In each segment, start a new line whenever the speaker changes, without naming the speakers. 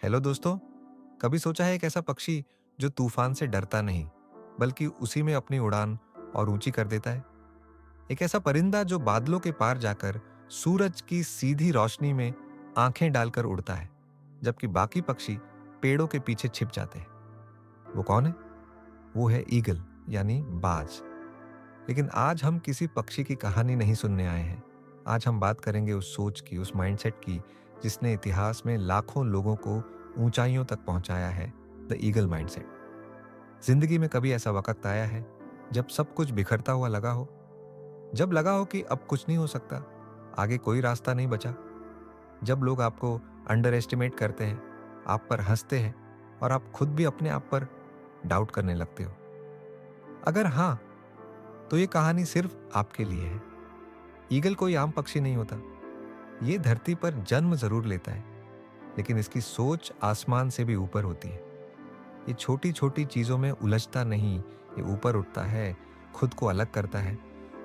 Hello दोस्तों। कभी सोचा है एक ऐसा पक्षी जो तूफान से डरता नहीं बल्कि उसी में अपनी उड़ान और ऊंची कर देता है। एक ऐसा परिंदा जो बादलों के पार जाकर सूरज की सीधी रोशनी में आंखें डालकर उड़ता है, जबकि बाकी पक्षी पेड़ों के पीछे छिप जाते हैं। वो कौन है? वो है ईगल, यानी बाज। लेकिन आज हम किसी पक्षी की कहानी नहीं सुनने आए हैं। आज हम बात करेंगे उस सोच की, उस माइंडसेट की, जिसने इतिहास में लाखों लोगों को ऊंचाइयों तक पहुंचाया है। The eagle mindset. जिंदगी में कभी ऐसा वक्त आया है जब सब कुछ बिखरता हुआ लगा हो, जब लगा हो कि अब कुछ नहीं हो सकता, आगे कोई रास्ता नहीं बचा, जब लोग आपको अंडर एस्टिमेट करते हैं, आप पर हंसते हैं और आप खुद भी अपने आप पर डाउट करने लगते हो? अगर हाँ, तो ये कहानी सिर्फ आपके लिए है। ईगल कोई आम पक्षी नहीं होता। ये धरती पर जन्म जरूर लेता है, लेकिन इसकी सोच आसमान से भी ऊपर होती है। ये छोटी छोटी चीजों में उलझता नहीं, ये ऊपर उठता है, खुद को अलग करता है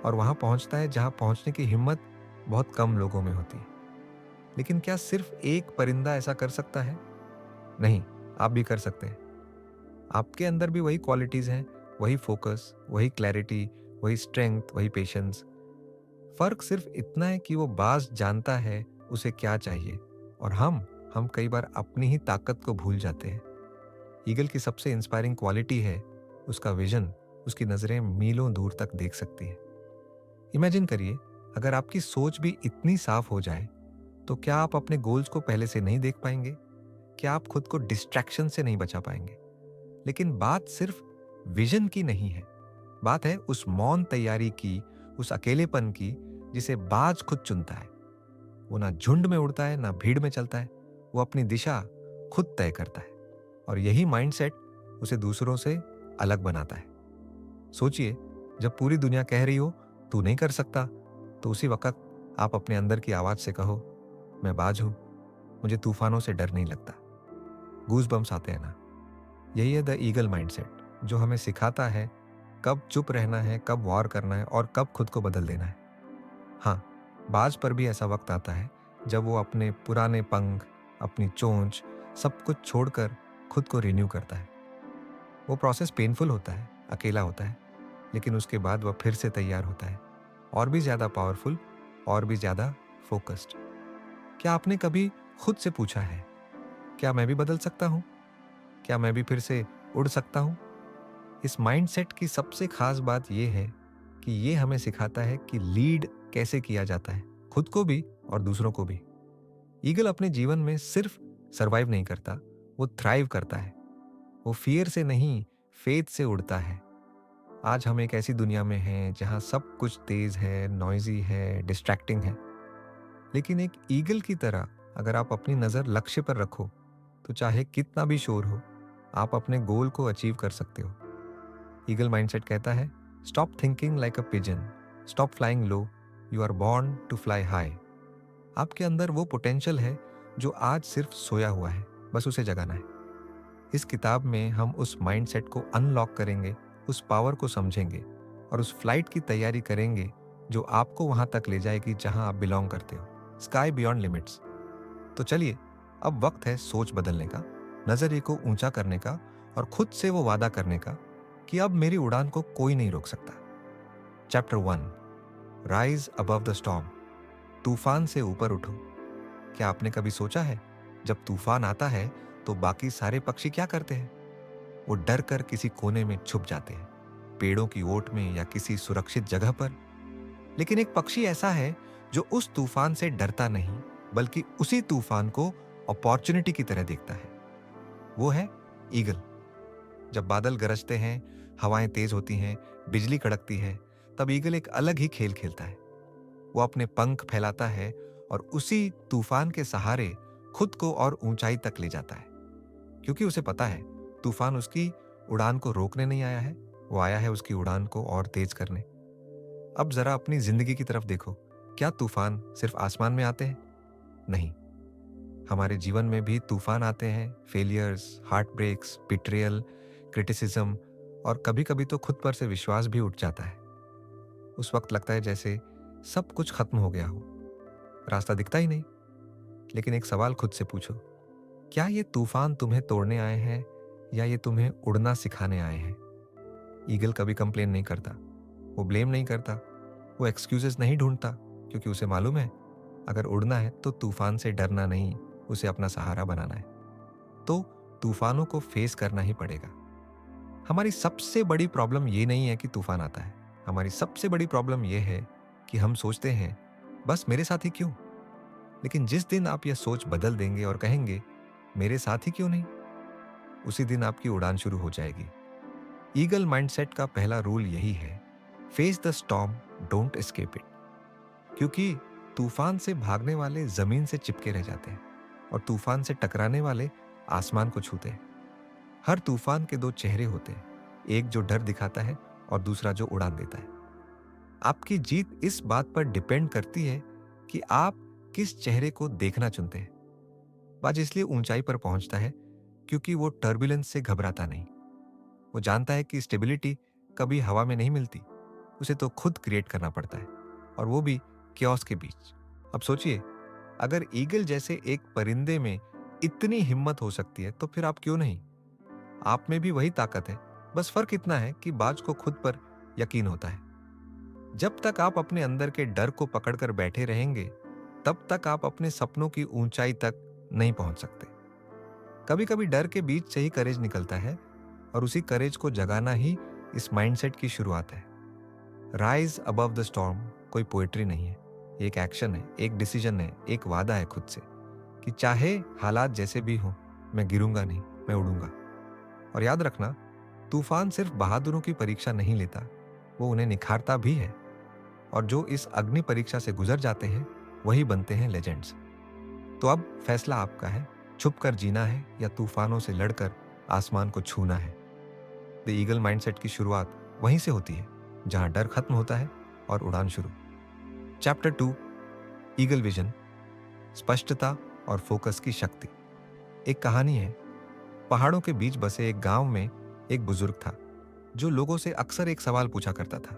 और वहां पहुंचता है जहां पहुंचने की हिम्मत बहुत कम लोगों में होती है। लेकिन क्या सिर्फ एक परिंदा ऐसा कर सकता है? नहीं, आप भी कर सकते हैं। आपके अंदर भी वही क्वालिटीज हैं, वही फोकस, वही क्लैरिटी, वही स्ट्रेंथ, वही पेशेंस। फर्क सिर्फ इतना है कि वो बाज जानता है उसे क्या चाहिए, और हम कई बार अपनी ही ताकत को भूल जाते हैं। ईगल की सबसे इंस्पायरिंग क्वालिटी है उसका विजन। उसकी नजरें मीलों दूर तक देख सकती है। इमेजिन करिए, अगर आपकी सोच भी इतनी साफ हो जाए, तो क्या आप अपने गोल्स को पहले से नहीं देख पाएंगे? क्या आप खुद को डिस्ट्रैक्शन से नहीं बचा पाएंगे? लेकिन बात सिर्फ विजन की नहीं है, बात है उस मौन तैयारी की, उस अकेलेपन की जिसे बाज खुद चुनता है। वो ना झुंड में उड़ता है, ना भीड़ में चलता है। वो अपनी दिशा खुद तय करता है, और यही माइंडसेट उसे दूसरों से अलग बनाता है। सोचिए, जब पूरी दुनिया कह रही हो तू नहीं कर सकता, तो उसी वक्त आप अपने अंदर की आवाज से कहो, मैं बाज हूं, मुझे तूफानों से डर नहीं लगता। गूज बम्स आते हैं ना? यही है द ईगल माइंडसेट, जो हमें सिखाता है कब चुप रहना है, कब वॉर करना है और कब खुद को बदल देना है। हाँ, बाज पर भी ऐसा वक्त आता है जब वो अपने पुराने पंख, अपनी चोंच, सब कुछ छोड़कर खुद को रिन्यू करता है। वो प्रोसेस पेनफुल होता है, अकेला होता है, लेकिन उसके बाद वह फिर से तैयार होता है, और भी ज्यादा पावरफुल, और भी ज्यादा फोकस्ड। क्या आपने कभी खुद से पूछा है, क्या मैं भी बदल सकता हूँ? क्या मैं भी फिर से उड़ सकता हूँ? इस माइंडसेट की सबसे खास बात यह है कि ये हमें सिखाता है कि लीड कैसे किया जाता है, खुद को भी और दूसरों को भी। ईगल अपने जीवन में सिर्फ सरवाइव नहीं करता, वो थ्राइव करता है। वो फियर से नहीं, फेथ से उड़ता है। आज हम एक ऐसी दुनिया में हैं जहां सब कुछ तेज है, नॉइजी है, डिस्ट्रैक्टिंग है। लेकिन एक ईगल की तरह अगर आप अपनी नजर लक्ष्य पर रखो, तो चाहे कितना भी शोर हो, आप अपने गोल को अचीव कर सकते हो। ईगल माइंडसेट कहता है, stop thinking like a pigeon, stop flying low, you are born to fly high. आपके अंदर वो पोटेंशियल है जो आज सिर्फ सोया हुआ है, बस उसे जगाना है। इस किताब में हम उस माइंडसेट को अनलॉक करेंगे, उस पावर को समझेंगे और उस फ्लाइट की तैयारी करेंगे जो आपको वहां तक ले जाएगी जहां आप बिलोंग करते हो, स्काई बियॉन्ड लिमिट्स। तो चलिए, अब वक्त है सोच बदलने का, नजरिए को ऊंचा करने का और खुद से वो वादा करने का कि अब मेरी उड़ान को कोई नहीं रोक सकता। Chapter 1, rise above the storm. तूफान से ऊपर उठो। क्या आपने कभी सोचा है, जब तूफान आता है तो बाकी सारे पक्षी क्या करते हैं? वो डर कर किसी कोने में छुप जाते हैं, पेड़ों की ओट में या किसी सुरक्षित जगह पर। लेकिन एक पक्षी ऐसा है जो उस तूफान से डरता नहीं, बल्कि उसी तूफान को अपॉर्चुनिटी की तरह देखता है। वो है ईगल। जब बादल गरजते हैं, हवाएं तेज होती हैं, बिजली कड़कती है, तब ईगल एक अलग ही खेल खेलता है। वो अपने पंख फैलाता है और उसी तूफान के सहारे खुद को और ऊंचाई तक ले जाता है, क्योंकि उसे पता है तूफान उसकी उड़ान को रोकने नहीं आया है, वो आया है उसकी उड़ान को और तेज करने। अब जरा अपनी जिंदगी की तरफ देखो। क्या तूफान सिर्फ आसमान में आते हैं? नहीं, हमारे जीवन में भी तूफान आते हैं। Failures, heart breaks, betrayal, criticism, और कभी कभी तो खुद पर से विश्वास भी उठ जाता है। उस वक्त लगता है जैसे सब कुछ खत्म हो गया हो, रास्ता दिखता ही नहीं। लेकिन एक सवाल खुद से पूछो, क्या ये तूफान तुम्हें तोड़ने आए हैं या ये तुम्हें उड़ना सिखाने आए हैं? ईगल कभी कंप्लेन नहीं करता, वो ब्लेम नहीं करता, वो एक्सक्यूजेस नहीं ढूंढता, क्योंकि उसे मालूम है अगर उड़ना है तो तूफान से डरना नहीं, उसे अपना सहारा बनाना है। तो तूफानों को फेस करना ही पड़ेगा। हमारी सबसे बड़ी प्रॉब्लम ये नहीं है कि तूफान आता है, हमारी सबसे बड़ी प्रॉब्लम ये है कि हम सोचते हैं बस मेरे साथ ही क्यों। लेकिन जिस दिन आप यह सोच बदल देंगे और कहेंगे मेरे साथ ही क्यों नहीं, उसी दिन आपकी उड़ान शुरू हो जाएगी। ईगल माइंडसेट का पहला रूल यही है, face the storm, don't escape it. क्योंकि तूफान से भागने वाले जमीन से चिपके रह जाते हैं और तूफान से टकराने वाले आसमान को छूते हैं। हर तूफान के दो चेहरे होते हैं, एक जो डर दिखाता है और दूसरा जो उड़ान देता है। आपकी जीत इस बात पर डिपेंड करती है कि आप किस चेहरे को देखना चुनते हैं। बाज इसलिए ऊंचाई पर पहुंचता है क्योंकि वो टर्बुलेंस से घबराता नहीं। वो जानता है कि स्टेबिलिटी कभी हवा में नहीं मिलती, उसे तो खुद क्रिएट करना पड़ता है, और वो भी क्योस के बीच। अब सोचिए, अगर ईगल जैसे एक परिंदे में इतनी हिम्मत हो सकती है तो फिर आप क्यों नहीं? आप में भी वही ताकत है, बस फर्क इतना है कि बाज को खुद पर यकीन होता है। जब तक आप अपने अंदर के डर को पकड़कर बैठे रहेंगे, तब तक आप अपने सपनों की ऊंचाई तक नहीं पहुंच सकते। कभी कभी डर के बीच से ही करेज निकलता है, और उसी करेज को जगाना ही इस माइंडसेट की शुरुआत है। राइज अबव द स्टॉर्म कोई पोएट्री नहीं है, एक एक्शन है, एक डिसीजन है, एक वादा है खुद से कि चाहे हालात जैसे भी हो, मैं गिरूंगा नहीं, मैं उड़ूंगा। और याद रखना, तूफान सिर्फ बहादुरों की परीक्षा नहीं लेता, वो उन्हें निखारता भी है। और जो इस अग्नि परीक्षा से गुजर जाते हैं वही बनते हैं लेजेंड्स। तो अब फैसला आपका है, छुप कर जीना है या तूफानों से लड़कर आसमान को छूना है। द ईगल माइंडसेट की शुरुआत वहीं से होती है जहां डर खत्म होता है और उड़ान शुरू। चैप्टर 2, ईगल विजन, स्पष्टता और फोकस की शक्ति। एक कहानी है। पहाड़ों के बीच बसे एक गांव में एक बुजुर्ग था जो लोगों से अक्सर एक सवाल पूछा करता था,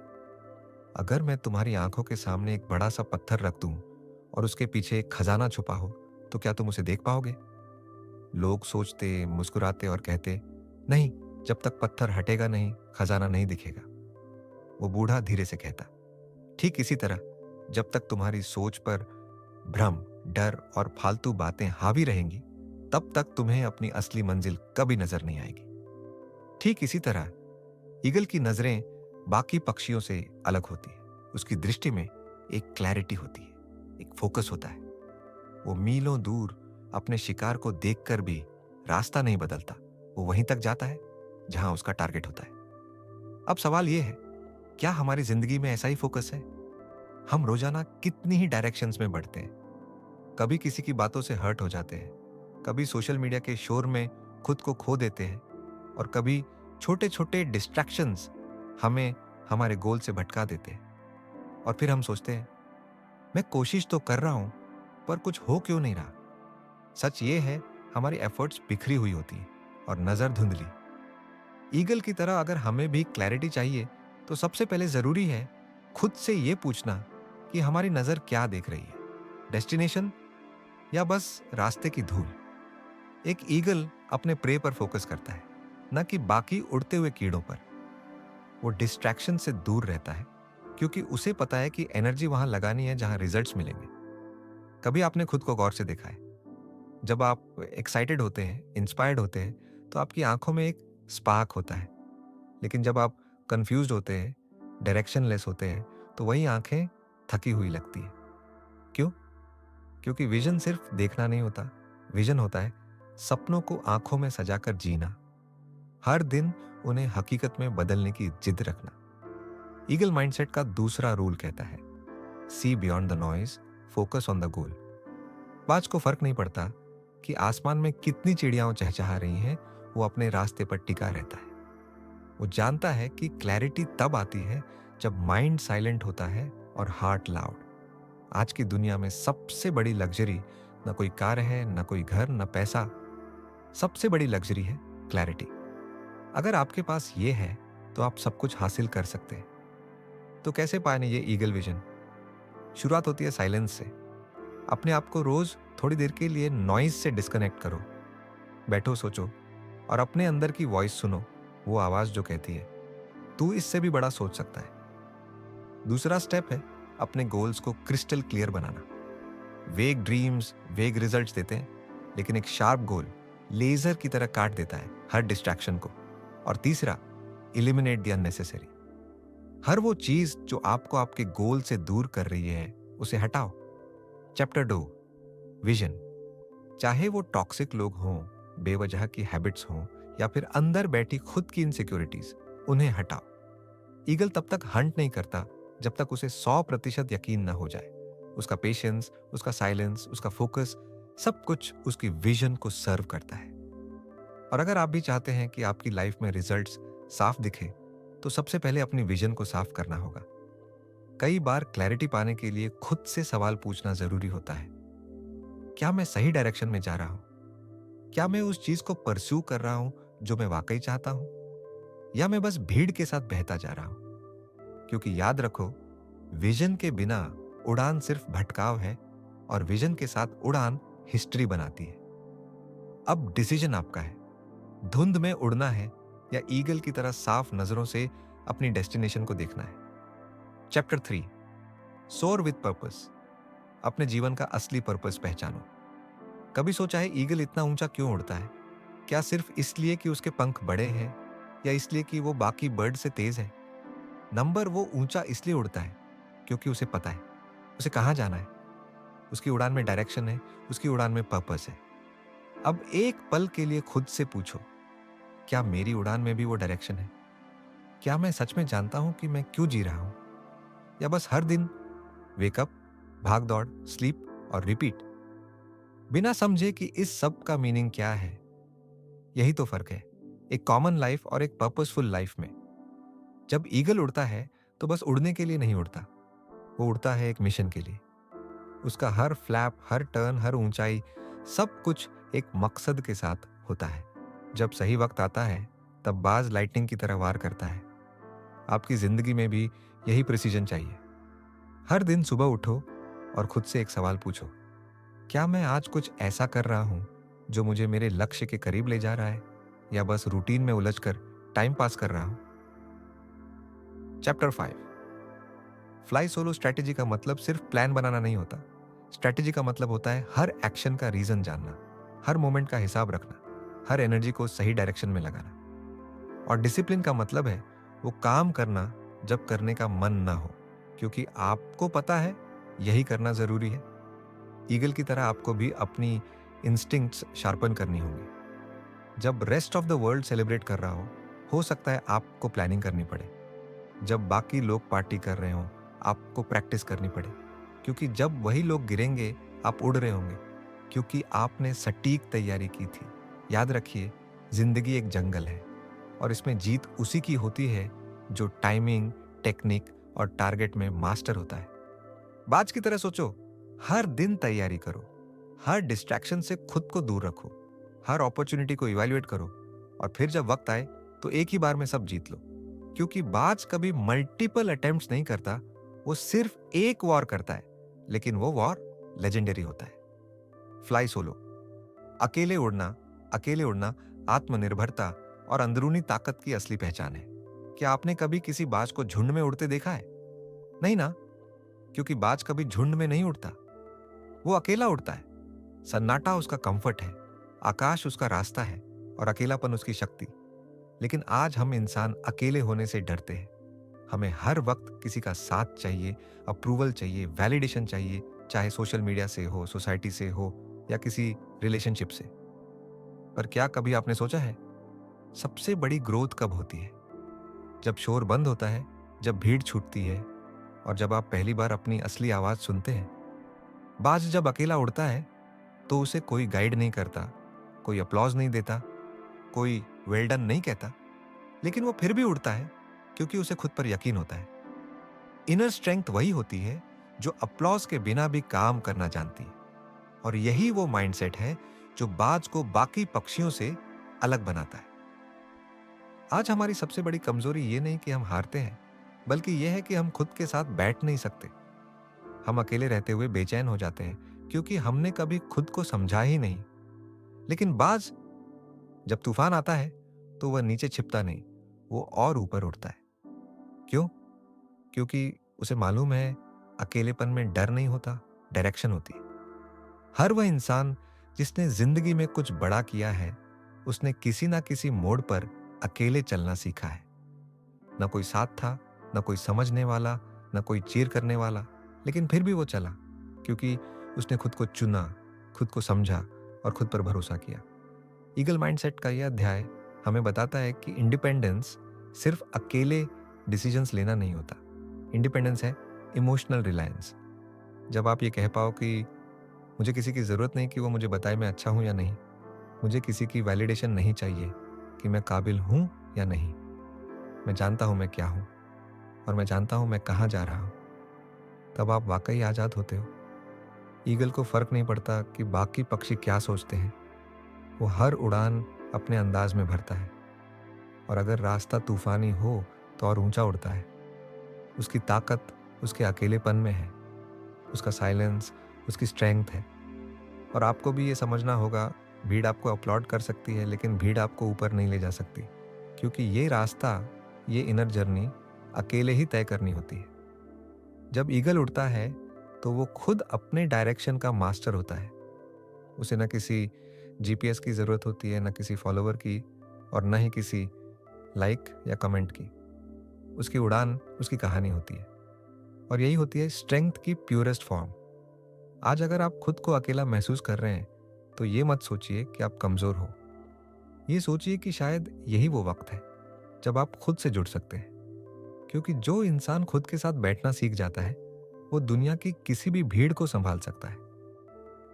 अगर मैं तुम्हारी आंखों के सामने एक बड़ा सा पत्थर रख दूं और उसके पीछे एक खजाना छुपा हो तो क्या तुम उसे देख पाओगे? लोग सोचते, मुस्कुराते और कहते, नहीं, जब तक पत्थर हटेगा नहीं, खजाना नहीं दिखेगा। वो बूढ़ा धीरे से कहता, ठीक इसी तरह जब तक तुम्हारी सोच पर भ्रम, डर और फालतू बातें हावी रहेंगी, तब तक तुम्हें अपनी असली मंजिल कभी नजर नहीं आएगी। ठीक इसी तरह ईगल की नजरें बाकी पक्षियों से अलग होती है। उसकी दृष्टि में एक क्लैरिटी होती है, एक फोकस होता है। वो मीलों दूर अपने शिकार को देखकर भी रास्ता नहीं बदलता, वो वहीं तक जाता है जहां उसका टारगेट होता है। अब सवाल यह है, क्या हमारी जिंदगी में ऐसा ही फोकस है? हम रोजाना कितनी ही डायरेक्शंस में बढ़ते हैं, कभी किसी की बातों से हर्ट हो जाते हैं, कभी सोशल मीडिया के शोर में खुद को खो देते हैं, और कभी छोटे छोटे डिस्ट्रैक्शंस हमें हमारे गोल से भटका देते हैं। और फिर हम सोचते हैं, मैं कोशिश तो कर रहा हूं पर कुछ हो क्यों नहीं रहा? सच ये है, हमारी एफर्ट्स बिखरी हुई होती है और नजर धुंधली। ईगल की तरह अगर हमें भी क्लैरिटी चाहिए तो सबसे पहले जरूरी है खुद से ये पूछना कि हमारी नजर क्या देख रही है, डेस्टिनेशन या बस रास्ते की धूल। एक ईगल अपने प्रे पर फोकस करता है, न कि बाकी उड़ते हुए कीड़ों पर। वो डिस्ट्रैक्शन से दूर रहता है क्योंकि उसे पता है कि एनर्जी वहां लगानी है जहां रिजल्ट्स मिलेंगे। कभी आपने खुद को गौर से देखा है, जब आप एक्साइटेड होते हैं, इंस्पायर्ड होते हैं, तो आपकी आंखों में एक स्पार्क होता है। लेकिन जब आप कंफ्यूज्ड होते हैं, डायरेक्शनलेस होते हैं, तो वही आंखें थकी हुई लगती है। क्यों? क्योंकि विजन सिर्फ देखना नहीं होता, विजन होता है सपनों को आंखों में सजाकर जीना, हर दिन उन्हें हकीकत में बदलने की जिद रखना। ईगल माइंडसेट का दूसरा रूल कहता है, see beyond the noise, focus on the goal. बाज को फर्क नहीं पड़ता कि आसमान में कितनी चिड़ियां चहचहा रही हैं, वो अपने रास्ते पर टिका रहता है। वो जानता है कि क्लैरिटी तब आती है जब माइंड साइलेंट होता है और हार्ट लाउड। आज की दुनिया में सबसे बड़ी लग्जरी न कोई कार है, न कोई घर, न पैसा। सबसे बड़ी लग्जरी है क्लैरिटी। अगर आपके पास ये है तो आप सब कुछ हासिल कर सकते हैं। तो कैसे पाने ये ईगल विजन? शुरुआत होती है साइलेंस से। अपने आप को रोज थोड़ी देर के लिए नॉइज से डिस्कनेक्ट करो। बैठो, सोचो और अपने अंदर की वॉइस सुनो, वो आवाज जो कहती है तू इससे भी बड़ा सोच सकता है। दूसरा स्टेप है अपने गोल्स को क्रिस्टल क्लियर बनाना। वेग ड्रीम्स वेग रिजल्ट्स देते हैं, लेकिन एक शार्प गोल लेजर की तरह काट देता है हर डिस्ट्रैक्शन को। और तीसरा, इलिमिनेट द अननेसेसरी। हर वो चीज जो आपको आपके गोल से दूर कर रही है उसे हटाओ। Chapter 2, vision. चाहे वो टॉक्सिक लोग हों, बेवजह की हैबिट्स हों या फिर अंदर बैठी खुद की इनसिक्योरिटीज, उन्हें हटाओ। ईगल तब तक हंट नहीं करता जब तक उसे 100% यकीन न हो जाए। उसका पेशेंस, उसका साइलेंस, उसका फोकस, सब कुछ उसकी विजन को सर्व करता है। और अगर आप भी चाहते हैं कि आपकी लाइफ में रिजल्ट्स साफ दिखे, तो सबसे पहले अपनी विजन को साफ करना होगा। कई बार क्लैरिटी पाने के लिए खुद से सवाल पूछना जरूरी होता है। क्या मैं सही डायरेक्शन में जा रहा हूं? क्या मैं उस चीज को परस्यू कर रहा हूं जो मैं वाकई चाहता हूं, या मैं बस भीड़ के साथ बहता जा रहा हूं? क्योंकि याद रखो, विजन के बिना उड़ान सिर्फ भटकाव है, और विजन के साथ उड़ान हिस्ट्री बनाती है। अब डिसीजन आपका है, धुंध में उड़ना है या ईगल की तरह साफ नजरों से अपनी डेस्टिनेशन को देखना है। चैप्टर 3, सोर विद पर्पस। अपने जीवन का असली पर्पस पहचानो। कभी सोचा है ईगल इतना ऊंचा क्यों उड़ता है? क्या सिर्फ इसलिए कि उसके पंख बड़े हैं, या इसलिए कि वो बाकी बर्ड से तेज है? नंबर, वो ऊंचा इसलिए उड़ता है क्योंकि उसे पता है उसे कहां जाना है। उसकी उड़ान में डायरेक्शन है, उसकी उड़ान में पर्पस है। अब एक पल के लिए खुद से पूछो, क्या मेरी उड़ान में भी वो डायरेक्शन है? क्या मैं सच में जानता हूं कि मैं क्यों जी रहा हूं, या बस हर दिन वेकअप, भाग दौड़, स्लीप और रिपीट, बिना समझे कि इस सब का मीनिंग क्या है? यही तो फर्क है एक कॉमन लाइफ और एक पर्पसफुल लाइफ में। जब ईगल उड़ता है तो बस उड़ने के लिए नहीं उड़ता, वो उड़ता है एक मिशन के लिए। उसका हर फ्लैप, हर टर्न, हर ऊंचाई, सब कुछ एक मकसद के साथ होता है। जब सही वक्त आता है तब बाज लाइटनिंग की तरह वार करता है। आपकी जिंदगी में भी यही प्रिसीजन चाहिए। हर दिन सुबह उठो और खुद से एक सवाल पूछो, क्या मैं आज कुछ ऐसा कर रहा हूं जो मुझे मेरे लक्ष्य के करीब ले जा रहा है, या बस रूटीन में उलझकर टाइम पास कर रहा हूं? चैप्टर 5, फ्लाई सोलो स्ट्रैटेजी का मतलब सिर्फ प्लान बनाना नहीं होता। स्ट्रैटेजी का मतलब होता है हर एक्शन का रीजन जानना, हर मोमेंट का हिसाब रखना, हर एनर्जी को सही डायरेक्शन में लगाना। और डिसिप्लिन का मतलब है वो काम करना जब करने का मन ना हो, क्योंकि आपको पता है यही करना जरूरी है। ईगल की तरह आपको भी अपनी इंस्टिंक्ट्स शार्पन करनी होंगी। जब rest of the world celebrate कर रहा हो सकता है आपको प्लानिंग करनी पड़े। जब बाकी लोग पार्टी कर रहे हों, आपको प्रैक्टिस करनी पड़े, क्योंकि जब वही लोग गिरेंगे आप उड़ रहे होंगे, क्योंकि आपने सटीक तैयारी की थी। याद रखिए, जिंदगी एक जंगल है और इसमें जीत उसी की होती है जो टाइमिंग, टेक्निक और टारगेट में मास्टर होता है। बाज की तरह सोचो, हर दिन तैयारी करो, हर डिस्ट्रैक्शन से खुद को दूर रखो, हर अपॉर्चुनिटी को इवैल्यूएट करो, और फिर जब वक्त आए तो एक ही बार में सब जीत लो। क्योंकि बाज कभी मल्टीपल अटेम्प्ट्स नहीं करता, वो सिर्फ एक वॉर करता है, लेकिन वो वॉर लेजेंडरी होता है। फ्लाई सोलो, अकेले उड़ना आत्मनिर्भरता और अंदरूनी ताकत की असली पहचान है। क्या आपने कभी किसी बाज को झुंड में उड़ते देखा है? नहीं ना, क्योंकि बाज कभी झुंड में नहीं उड़ता, वो अकेला उड़ता है। सन्नाटा उसका कंफर्ट है, आकाश उसका रास्ता है और अकेलापन उसकी शक्ति। लेकिन आज हम इंसान अकेले होने से डरते हैं। हमें हर वक्त किसी का साथ चाहिए, अप्रूवल चाहिए, वैलिडेशन चाहिए, चाहे सोशल मीडिया से हो, सोसाइटी से हो या किसी रिलेशनशिप से। पर क्या कभी आपने सोचा है सबसे बड़ी ग्रोथ कब होती है? जब शोर बंद होता है, जब भीड़ छूटती है और जब आप पहली बार अपनी असली आवाज सुनते हैं। बाज जब अकेला उड़ता है तो उसे कोई गाइड नहीं करता, कोई अप्लॉज नहीं देता, कोई वेल डन नहीं कहता, लेकिन वो फिर भी उड़ता है क्योंकि उसे खुद पर यकीन होता है। इनर स्ट्रेंथ वही होती है जो अप्लॉज के बिना भी काम करना जानती है, और यही वो माइंडसेट है जो बाज को बाकी पक्षियों से अलग बनाता है। आज हमारी सबसे बड़ी कमजोरी ये नहीं कि हम हारते हैं, बल्कि यह है कि हम खुद के साथ बैठ नहीं सकते। हम अकेले रहते हुए बेचैन हो जाते हैं क्योंकि हमने कभी खुद को समझा ही नहीं। लेकिन बाज जब तूफान आता है तो वह नीचे छिपता नहीं, वो और ऊपर उठता है। क्यों? क्योंकि उसे मालूम है अकेलेपन में डर नहीं होता, डायरेक्शन होती है। हर वह इंसान जिसने जिंदगी में कुछ बड़ा किया है, उसने किसी ना किसी मोड़ पर अकेले चलना सीखा है। न कोई साथ था, न कोई समझने वाला, न कोई चीर करने वाला, लेकिन फिर भी वो चला क्योंकि उसने खुद को चुना, खुद को समझा और खुद पर भरोसा किया। ईगल माइंडसेट का यह अध्याय हमें बताता है कि इंडिपेंडेंस सिर्फ अकेले डिसीजंस लेना नहीं होता। इंडिपेंडेंस है इमोशनल रिलायंस। जब आप ये कह पाओ कि मुझे किसी की ज़रूरत नहीं कि वो मुझे बताए मैं अच्छा हूँ या नहीं, मुझे किसी की वैलिडेशन नहीं चाहिए कि मैं काबिल हूँ या नहीं, मैं जानता हूँ मैं क्या हूँ और मैं जानता हूँ मैं कहाँ जा रहा हूँ, तब आप वाकई आज़ाद होते हो। ईगल को फ़र्क नहीं पड़ता कि बाकी पक्षी क्या सोचते हैं, वो हर उड़ान अपने अंदाज में भरता है और अगर रास्ता तूफानी हो तो और ऊंचा उड़ता है। उसकी ताकत उसके अकेलेपन में है, उसका साइलेंस उसकी स्ट्रेंथ है। और आपको भी ये समझना होगा, भीड़ आपको अपलॉड कर सकती है लेकिन भीड़ आपको ऊपर नहीं ले जा सकती, क्योंकि ये रास्ता, ये इनर जर्नी अकेले ही तय करनी होती है। जब ईगल उड़ता है तो वो खुद अपने डायरेक्शन का मास्टर होता है। उसे न किसी जीपीएस की ज़रूरत होती है, न किसी फॉलोवर की और न ही किसी लाइक या कमेंट की। उसकी उड़ान उसकी कहानी होती है और यही होती है स्ट्रेंथ की प्योरेस्ट फॉर्म। आज अगर आप खुद को अकेला महसूस कर रहे हैं तो ये मत सोचिए कि आप कमज़ोर हो। ये सोचिए कि शायद यही वो वक्त है जब आप खुद से जुड़ सकते हैं, क्योंकि जो इंसान खुद के साथ बैठना सीख जाता है वो दुनिया की किसी भी भीड़ को संभाल सकता है।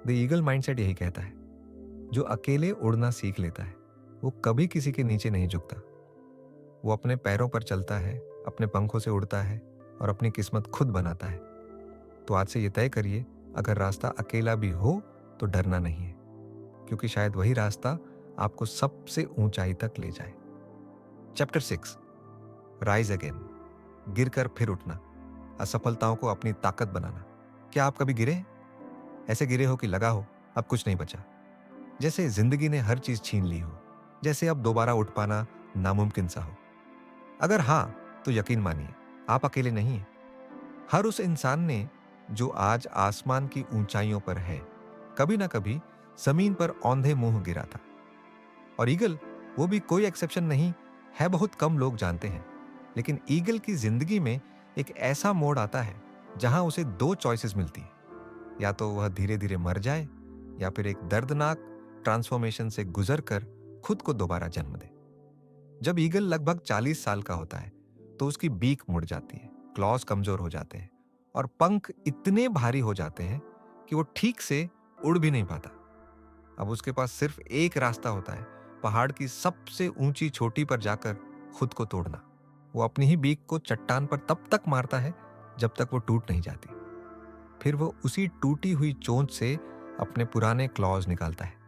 द ईगल माइंडसेट यही कहता है, जो अकेले उड़ना सीख लेता है वो कभी किसी के नीचे नहीं झुकता। वो अपने पैरों पर चलता है, अपने पंखों से उड़ता है और अपनी किस्मत खुद बनाता है। तो आज से ये तय करिए, अगर रास्ता अकेला भी हो तो डरना नहीं है, क्योंकि शायद वही रास्ता आपको सबसे ऊंचाई तक ले जाए। चैप्टर 6, राइज अगेन, गिरकर फिर उठना, असफलताओं को अपनी ताकत बनाना। क्या आप कभी गिरे? ऐसे गिरे हो कि लगा हो अब कुछ नहीं बचा, जैसे जिंदगी ने हर चीज छीन ली हो, जैसे अब दोबारा उठ पाना नामुमकिन सा हो? अगर हाँ, तो यकीन मानिए आप अकेले नहीं हैं। हर उस इंसान ने जो आज आसमान की ऊंचाइयों पर है, कभी ना कभी जमीन पर औंधे मुंह गिरा था। और ईगल, वो भी कोई एक्सेप्शन नहीं है। बहुत कम लोग जानते हैं, लेकिन ईगल की जिंदगी में एक ऐसा मोड़ आता है जहां उसे दो चॉइसेस मिलती है, या तो वह धीरे धीरे मर जाए या फिर एक दर्दनाक ट्रांसफॉर्मेशन से गुजर कर खुद को दोबारा जन्म दे। जब ईगल लगभग 40 साल का होता है तो उसकी बीक मुड़ जाती है, क्लॉज कमजोर हो जाते हैं और पंख इतने भारी हो जाते हैं कि वो ठीक से उड़ भी नहीं पाता। अब उसके पास सिर्फ एक रास्ता होता है, पहाड़ की सबसे ऊंची चोटी पर जाकर खुद को तोड़ना। वो अपनी ही बीक को चट्टान पर तब तक मारता है जब तक वो टूट नहीं जाती। फिर वो उसी टूटी हुई चोंच से अपने पुराने क्लॉज निकालता है।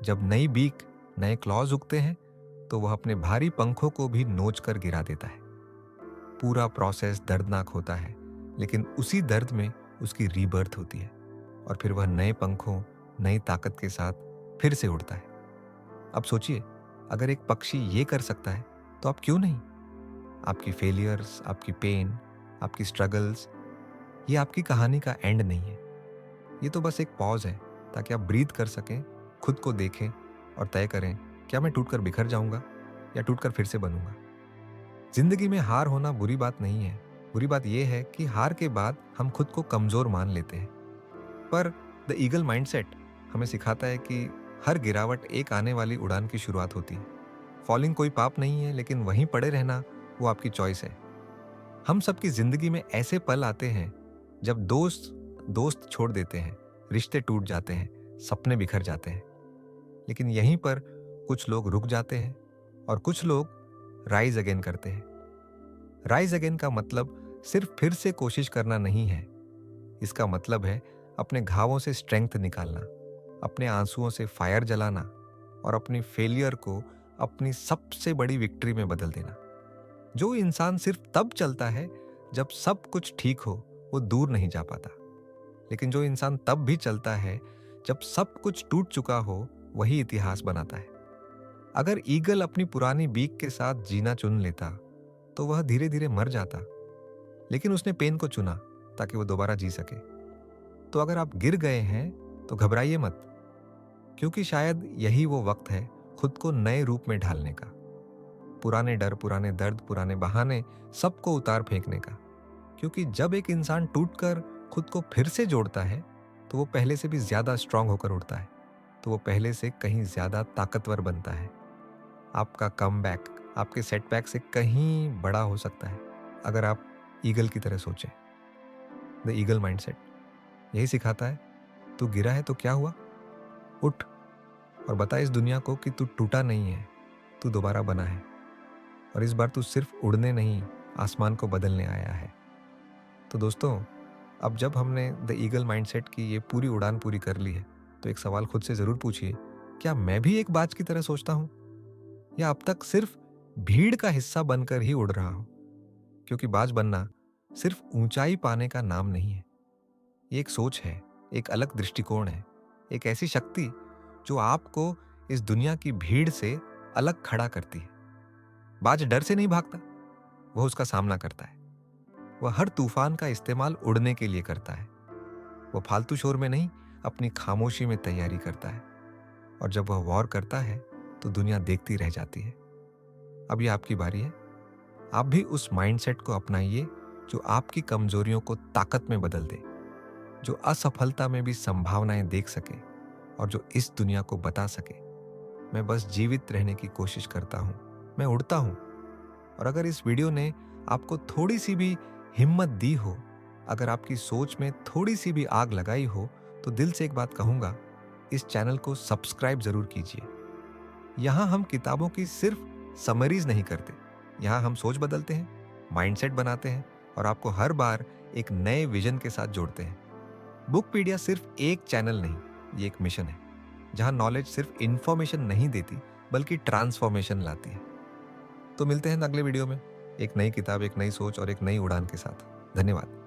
जब नई बीक, नए क्लॉज उगते हैं तो वह अपने भारी पंखों को भी नोच कर गिरा देता है। पूरा प्रोसेस दर्दनाक होता है, लेकिन उसी दर्द में उसकी रीबर्थ होती है और फिर वह नए पंखों, नई ताकत के साथ फिर से उड़ता है। अब सोचिए, अगर एक पक्षी ये कर सकता है तो आप क्यों नहीं? आपकी फेलियर्स, आपकी पेन, आपकी स्ट्रगल्स, ये आपकी कहानी का एंड नहीं है। ये तो बस एक पॉज है ताकि आप ब्रीथ कर सकें, खुद को देखें और तय करें, क्या मैं टूटकर बिखर जाऊंगा या टूटकर फिर से बनूंगा। जिंदगी में हार होना बुरी बात नहीं है। बुरी बात यह है कि हार के बाद हम खुद को कमजोर मान लेते हैं। पर द ईगल माइंडसेट हमें सिखाता है कि हर गिरावट एक आने वाली उड़ान की शुरुआत होती है। फॉलिंग कोई पाप नहीं है, लेकिन वहीं पड़े रहना वो आपकी चॉइस है। हम सबकी जिंदगी में ऐसे पल आते हैं जब दोस्त छोड़ देते हैं, रिश्ते टूट जाते हैं, सपने बिखर जाते हैं। लेकिन यहीं पर कुछ लोग रुक जाते हैं और कुछ लोग राइज अगेन करते हैं। राइज अगेन का मतलब सिर्फ फिर से कोशिश करना नहीं है। इसका मतलब है अपने घावों से स्ट्रेंथ निकालना, अपने आंसुओं से फायर जलाना और अपनी फेलियर को अपनी सबसे बड़ी विक्ट्री में बदल देना। जो इंसान सिर्फ तब चलता है जब सब कुछ ठीक हो, वो दूर नहीं जा पाता। लेकिन जो इंसान तब भी चलता है जब सब कुछ टूट चुका हो, वही इतिहास बनाता है। अगर ईगल अपनी पुरानी बीक के साथ जीना चुन लेता तो वह धीरे धीरे मर जाता, लेकिन उसने पेन को चुना ताकि वो दोबारा जी सके। तो अगर आप गिर गए हैं तो घबराइए मत, क्योंकि शायद यही वो वक्त है खुद को नए रूप में ढालने का। पुराने डर, पुराने दर्द, पुराने बहाने सबको उतार फेंकने का। क्योंकि जब एक इंसान टूटकर खुद को फिर से जोड़ता है तो वो पहले से भी ज्यादा स्ट्रांग होकर उठता है, तो वो पहले से कहीं ज्यादा ताकतवर बनता है। आपका कमबैक आपके सेटबैक से कहीं बड़ा हो सकता है अगर आप ईगल की तरह सोचें। द ईगल माइंडसेट यही सिखाता है, तू गिरा है तो क्या हुआ, उठ और बता इस दुनिया को कि तू टूटा नहीं है, तू दोबारा बना है। और इस बार तू सिर्फ उड़ने नहीं, आसमान को बदलने आया है। तो दोस्तों, अब जब हमने द ईगल माइंडसेट की ये पूरी उड़ान पूरी कर ली है, तो एक सवाल खुद से जरूर पूछिए, क्या मैं भी एक बाज की तरह सोचता हूं, या अब तक सिर्फ भीड़ का हिस्सा बनकर ही उड़ रहा हूं? क्योंकि बाज बनना सिर्फ ऊंचाई पाने का नाम नहीं है, ये एक सोच है, एक अलग दृष्टिकोण है, एक ऐसी शक्ति जो आपको इस दुनिया की भीड़ से अलग खड़ा करती है। बाज डर से नहीं भागता, वह उसका सामना करता है। वह हर तूफान का इस्तेमाल उड़ने के लिए करता है। वह फालतू शोर में नहीं, अपनी खामोशी में तैयारी करता है। और जब वह वॉर करता है तो दुनिया देखती रह जाती है। अब ये आपकी बारी है। आप भी उस माइंडसेट को अपनाइए जो आपकी कमजोरियों को ताकत में बदल दे, जो असफलता में भी संभावनाएं देख सके और जो इस दुनिया को बता सके, मैं बस जीवित रहने की कोशिश करता हूं, मैं उड़ता हूं। और अगर इस वीडियो ने आपको थोड़ी सी भी हिम्मत दी हो, अगर आपकी सोच में थोड़ी सी भी आग लगाई हो, तो दिल से एक बात कहूंगा, इस चैनल को सब्सक्राइब जरूर कीजिए। यहाँ हम किताबों की सिर्फ समरीज नहीं करते, यहाँ हम सोच बदलते हैं, माइंडसेट बनाते हैं और आपको हर बार एक नए विजन के साथ जोड़ते हैं। बुकपीडिया सिर्फ एक चैनल नहीं, ये एक मिशन है, जहाँ नॉलेज सिर्फ इंफॉर्मेशन नहीं देती बल्कि ट्रांसफॉर्मेशन लाती है। तो मिलते हैं अगले वीडियो में एक नई किताब, एक नई सोच और एक नई उड़ान के साथ। धन्यवाद।